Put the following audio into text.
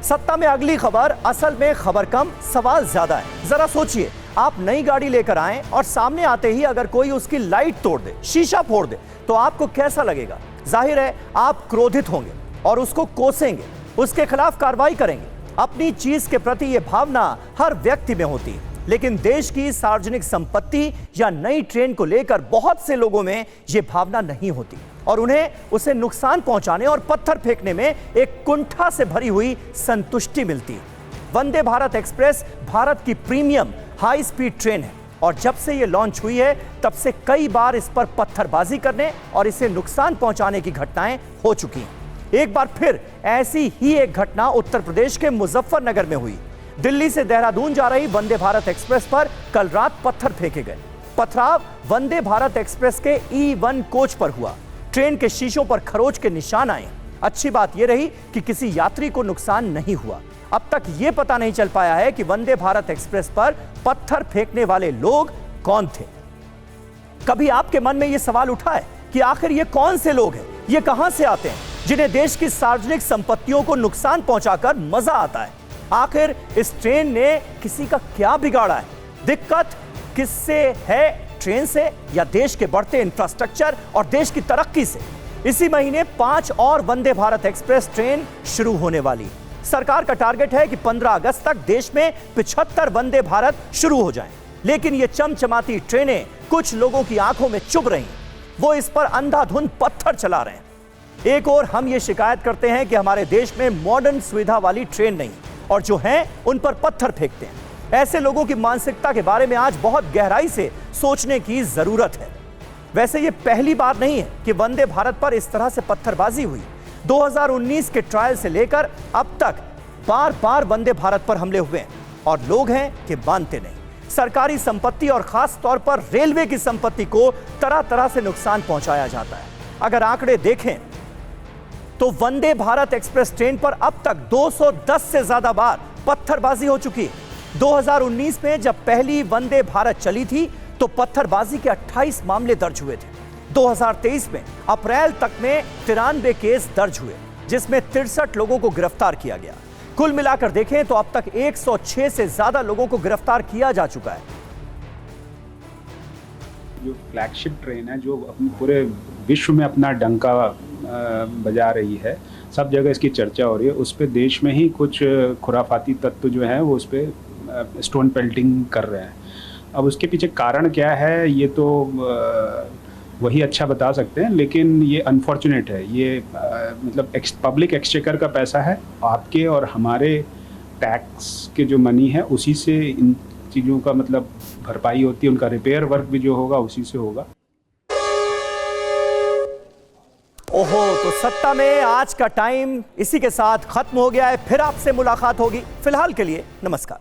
सत्ता में अगली खबर असल में खबर कम सवाल ज्यादा है। जरा सोचिए, आप नई गाड़ी लेकर आए और सामने आते ही अगर कोई उसकी लाइट तोड़ दे, शीशा फोड़ दे, तो आपको कैसा लगेगा? जाहिर है आप क्रोधित होंगे और उसको कोसेंगे, उसके खिलाफ कार्रवाई करेंगे। अपनी चीज के प्रति यह भावना हर व्यक्ति में होती है, लेकिन देश की सार्वजनिक संपत्ति या नई ट्रेन को लेकर बहुत से लोगों में यह भावना नहीं होती और उन्हें उसे नुकसान पहुंचाने और पत्थर फेंकने में एक कुंठा से भरी हुई संतुष्टि मिलती है। वंदे भारत एक्सप्रेस भारत की प्रीमियम हाई स्पीड ट्रेन है और जब से यह लॉन्च हुई है तब से कई बार इस पर पत्थरबाजी करने और इसे नुकसान पहुंचाने की घटनाएं हो चुकी हैं। एक बार फिर ऐसी ही एक घटना उत्तर प्रदेश के मुजफ्फरनगर में हुई। दिल्ली से देहरादून जा रही वंदे भारत एक्सप्रेस पर कल रात पत्थर फेंके गए। पथराव वंदे भारत एक्सप्रेस के E1 कोच पर हुआ। ट्रेन के शीशों पर खरोच के निशान आए। अच्छी बात यह रही कि किसी यात्री को नुकसान नहीं हुआ। अब तक यह पता नहीं चल पाया है कि वंदे भारत एक्सप्रेस पर पत्थर फेंकने वाले लोग कौन थे। कभी आपके मन में यह सवाल उठा है कि आखिर ये कौन से लोग हैं, ये कहां से आते हैं, जिन्हें देश की सार्वजनिक संपत्तियों को नुकसान पहुंचाकर मजा आता है? आखिर इस ट्रेन ने किसी का क्या बिगाड़ा है? दिक्कत किससे है, ट्रेन से या देश के बढ़ते इंफ्रास्ट्रक्चर और देश की तरक्की से? इसी महीने 5 और वंदे भारत एक्सप्रेस ट्रेन शुरू होने वाली। सरकार का टारगेट है कि 15 अगस्त तक देश में 75 वंदे भारत शुरू हो जाएं। लेकिन ये चमचमाती ट्रेनें कुछ लोगों की आंखों में चुभ रही। वो इस पर अंधाधुंध पत्थर चला रहे हैं। एक और हम ये शिकायत करते हैं कि हमारे देश में मॉडर्न सुविधा वाली ट्रेन नहीं और जो हैं उन पर पत्थर फेंकते हैं। ऐसे लोगों की मानसिकता के बारे में आज बहुत गहराई से सोचने की जरूरत है। वैसे ये पहली बार नहीं है कि वंदे भारत पर इस तरह से पत्थरबाजी हुई। 2019 के ट्रायल से लेकर अब तक बार बार वंदे भारत पर हमले हुए हैं और लोग हैं कि मानते नहीं। सरकारी संपत्ति और खास तौर पर रेलवे की संपत्ति को तरह तरह से नुकसान पहुंचाया जाता है। अगर आंकड़े देखें तो वंदे भारत एक्सप्रेस ट्रेन पर अब तक 210 से ज्यादा बार पत्थरबाजी हो चुकी है। 2019 में जब पहली वंदे भारत चली थी तो पत्थरबाजी के 28 मामले दर्ज हुए थे। 2023 में अप्रैल तक में 93 केस दर्ज हुए, जिसमें 63 लोगों को गिरफ्तार किया गया। कुल मिलाकर देखें तो अब तक 106 से ज्यादा लोगों को गिरफ्तार किया जा चुका है। जो फ्लैगशिप ट्रेन है, जो अपने पूरे विश्व में अपना डंका बजा रही है, सब जगह इसकी चर्चा हो रही है। उस पे देश में ही कुछ खुराफाती तत्व जो हैं वो उस पे स्टोन पेल्टिंग कर रहे हैं। अब उसके पीछे कारण क्या है ये तो वही अच्छा बता सकते हैं, लेकिन ये अनफॉर्चुनेट है। ये मतलब पब्लिक एक्सचेकर का पैसा है, आपके और हमारे टैक्स के जो मनी है उसी से इन चीज़ों का मतलब भरपाई होती है। उनका रिपेयर वर्क भी जो होगा उसी से होगा। ओहो, तो सत्ता में आज का टाइम इसी के साथ खत्म हो गया है। फिर आपसे मुलाकात होगी। फिलहाल के लिए नमस्कार।